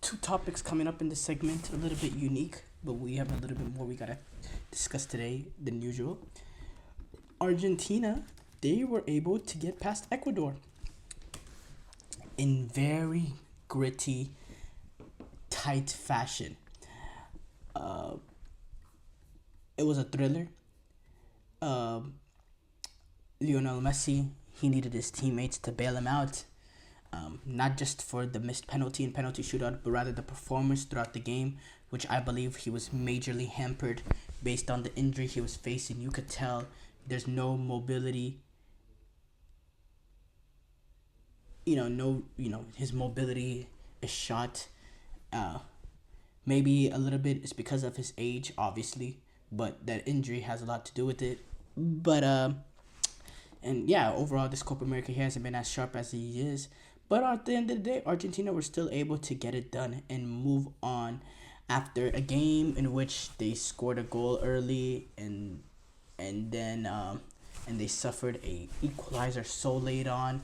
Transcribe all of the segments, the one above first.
two topics coming up in this segment, a little bit unique, but we have a little bit more we gotta discuss today than usual. Argentina, they were able to get past Ecuador in very gritty, tight fashion. Uh, it was a thriller. Um, Lionel Messi, he needed his teammates to bail him out. Not just for the missed penalty and penalty shootout, but rather the performance throughout the game, which I believe he was majorly hampered based on the injury he was facing. You could tell there's no mobility. His mobility is shot. Uh, Maybe a little bit is because of his age, obviously, but that injury has a lot to do with it. But and yeah, overall, this Copa America he hasn't been as sharp as he is. But at the end of the day, Argentina were still able to get it done and move on after a game in which they scored a goal early and then and they suffered a equalizer so late on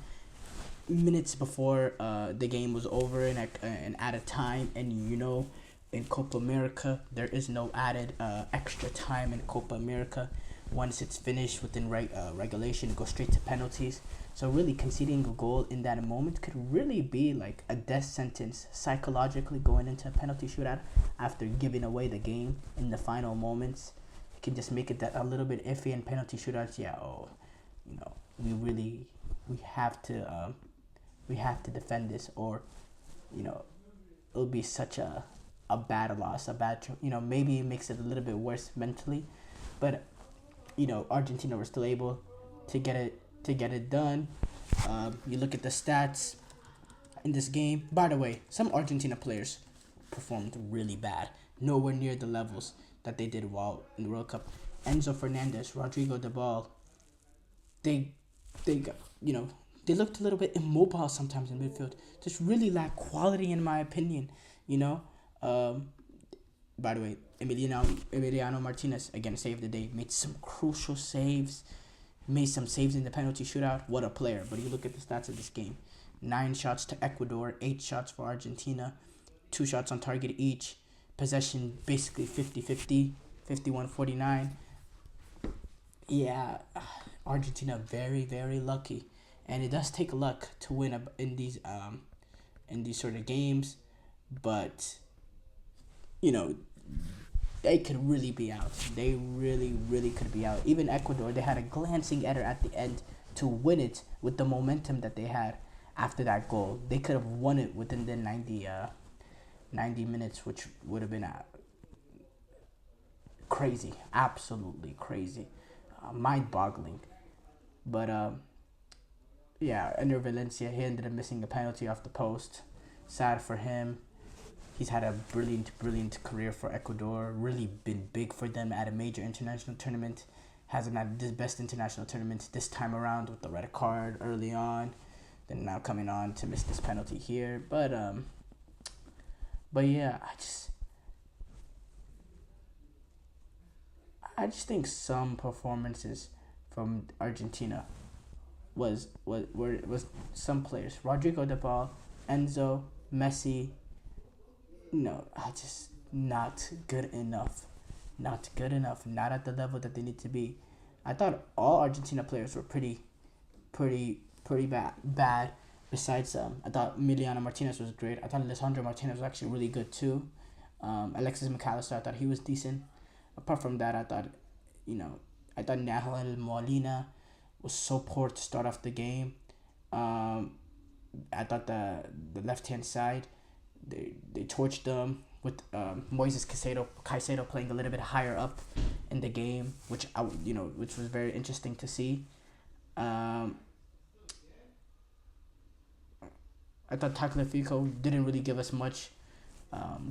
minutes before the game was over and at a time. And in Copa America there is no added extra time in Copa America. Once it's finished within regulation, it goes straight to penalties. So really conceding a goal in that moment could really be like a death sentence psychologically going into a penalty shootout after giving away the game in the final moments. It can just make it that a little bit iffy in penalty shootouts. Yeah, we have to defend this, or it'll be such a bad loss, maybe it makes it a little bit worse mentally, but Argentina were still able to get it done. You look at the stats in this game. By the way, some Argentina players performed really bad, nowhere near the levels that they did while in the World Cup. Enzo Fernandez, Rodrigo De Ball, they got, they looked a little bit immobile sometimes in midfield. Just really lack quality in my opinion. By the way, Emiliano Martinez again saved the day, made some crucial saves, made some saves in the penalty shootout. What a player. But you look at the stats of this game: 9 shots to Ecuador, 8 shots for Argentina, 2 shots on target each, possession basically 50-50, 51-49. Yeah, Argentina very, very lucky, and it does take luck to win in these sort of games, but they could really be out. They really, really could be out. Even Ecuador, they had a glancing error at the end to win it with the momentum that they had after that goal. They could have won it within the 90 minutes, which would have been crazy. Absolutely crazy. Mind-boggling. But, Ender Valencia, he ended up missing a penalty off the post. Sad for him. He's had a brilliant career for Ecuador. Really been big for them at a major international tournament. Hasn't had the best international tournament this time around with the red card early on. Then now coming on to miss this penalty here. But yeah, I just think some performances from Argentina was some players. Rodrigo De Paul, Enzo, Messi. No, just not good enough. Not good enough. Not at the level that they need to be. I thought all Argentina players were pretty bad. Besides, I thought Emiliano Martinez was great. I thought Alessandro Martinez was actually really good too. Alexis McAllister, I thought he was decent. Apart from that, I thought Nahuel Molina was so poor to start off the game. I thought the left hand side, they torched them with Moises Caicedo playing a little bit higher up in the game, which was very interesting to see. I thought Tagliafico didn't really give us much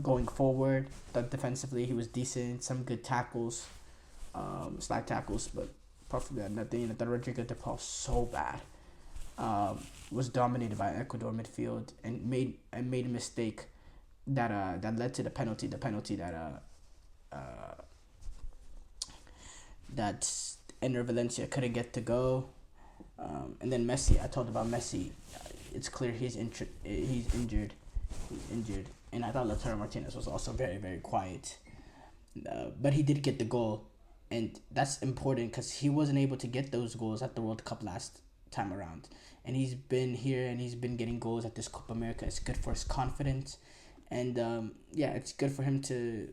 going forward. Thought defensively he was decent, some good tackles, slack tackles, but apart from that, nothing. I thought Rodrigo De Paul so bad. Was dominated by Ecuador midfield and made a mistake that led to the penalty that Ender Valencia couldn't get to go. And then Messi, I told about Messi. It's clear he's injured. and I thought Lautaro Martinez was also very, very quiet. But he did get the goal, and that's important because he wasn't able to get those goals at the World Cup last time around. And he's been here and he's been getting goals at this Copa America. It's good for his confidence, and yeah, it's good for him to,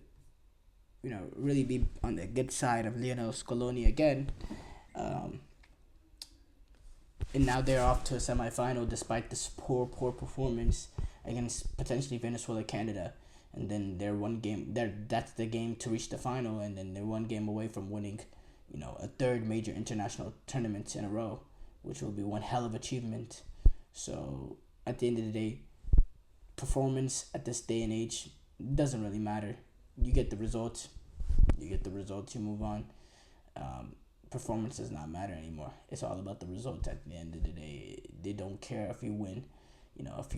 really be on the good side of Lionel Scaloni again. Um, and now they're off to a semifinal despite this poor performance against potentially Venezuela, Canada, and then they're one game. That's the game to reach the final, and then they're one game away from winning, a third major international tournament in a row, which will be one hell of achievement. So at the end of the day, performance at this day and age doesn't really matter. You get the results. You move on. Performance does not matter anymore. It's all about the result at the end of the day. They don't care if you win. If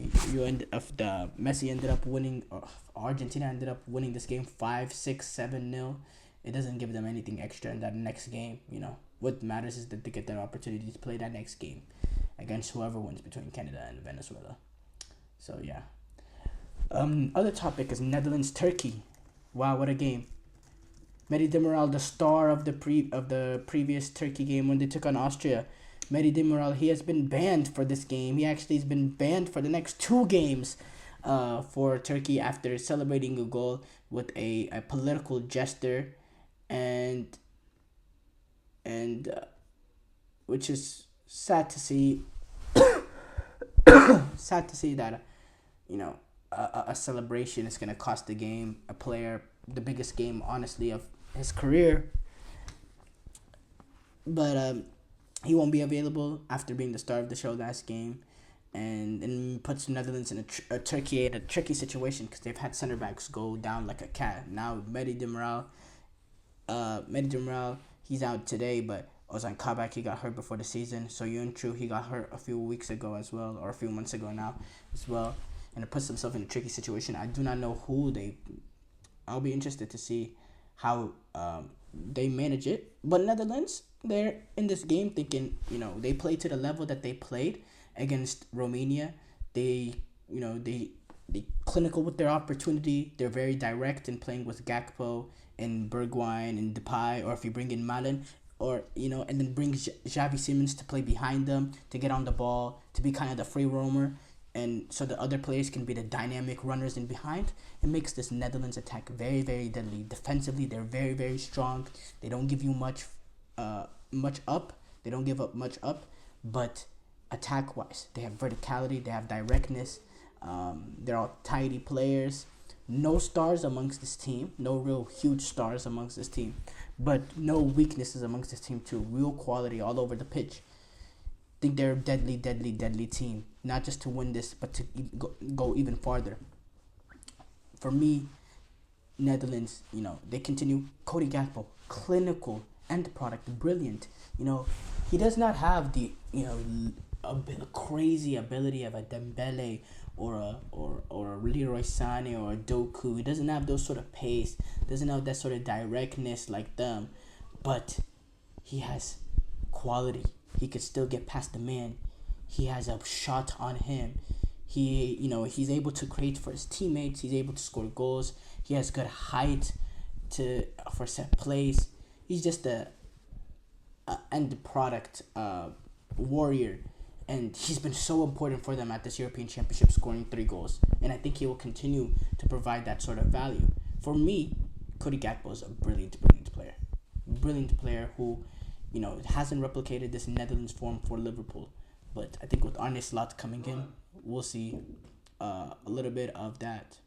the Messi ended up winning, or Argentina ended up winning this game 5-6-7-0, it doesn't give them anything extra in that next game. What matters is that they get their opportunity to play that next game against whoever wins between Canada and Venezuela. So yeah. Other topic is Netherlands Turkey. Wow, what a game! Mehdi Demiral, the star of the previous Turkey game when they took on Austria. Mehdi Demiral, he has been banned for this game. He actually has been banned for the next 2 games for Turkey after celebrating a goal with a political gesture, and which is sad to see. Sad to see that a celebration is gonna cost the game, a player, the biggest game honestly of his career. But he won't be available after being the star of the show last game, and puts Netherlands in a tricky situation because they've had center backs go down like a cat. Now Mehdi Demiral, he's out today, but Ozan Kabak, he got hurt before the season. So Yun Chu, he got hurt a few weeks ago as well, or a few months ago now as well, and it puts themselves in a tricky situation. I do not know I'll be interested to see how they manage it. But Netherlands, they're in this game thinking, they played to the level that they played against Romania. They clinical with their opportunity. They're very direct in playing with Gakpo and Bergwijn and Depay, or if you bring in Malen, or and then bring Xavi Simons to play behind them, to get on the ball, to be kind of the free roamer, and so the other players can be the dynamic runners in behind. It makes this Netherlands attack very, very deadly. Defensively, they're very, very strong. They don't give you much up. They don't give up much up, but attack-wise, they have verticality, they have directness. They're all tidy players. No stars amongst this team. No real huge stars amongst this team, but no weaknesses amongst this team too. Real quality all over the pitch. Think they're a deadly team. Not just to win this, but to go even farther. For me, Netherlands, they continue. Cody Gakpo, clinical, end product, brilliant. He does not have the crazy ability of a Dembele or a Leroy Sané or a Doku. He doesn't have those sort of pace. Doesn't have that sort of directness like them, but he has quality. He could still get past the man. He has a shot on him. He's able to create for his teammates. He's able to score goals. He has good height for set plays. He's just a end product warrior, and he's been so important for them at this European Championship, scoring 3 goals. And I think he will continue to provide that sort of value. For me, Cody Gakpo is a brilliant player. Brilliant player who, hasn't replicated this Netherlands form for Liverpool. But I think with Arne Slot coming in, we'll see a little bit of that.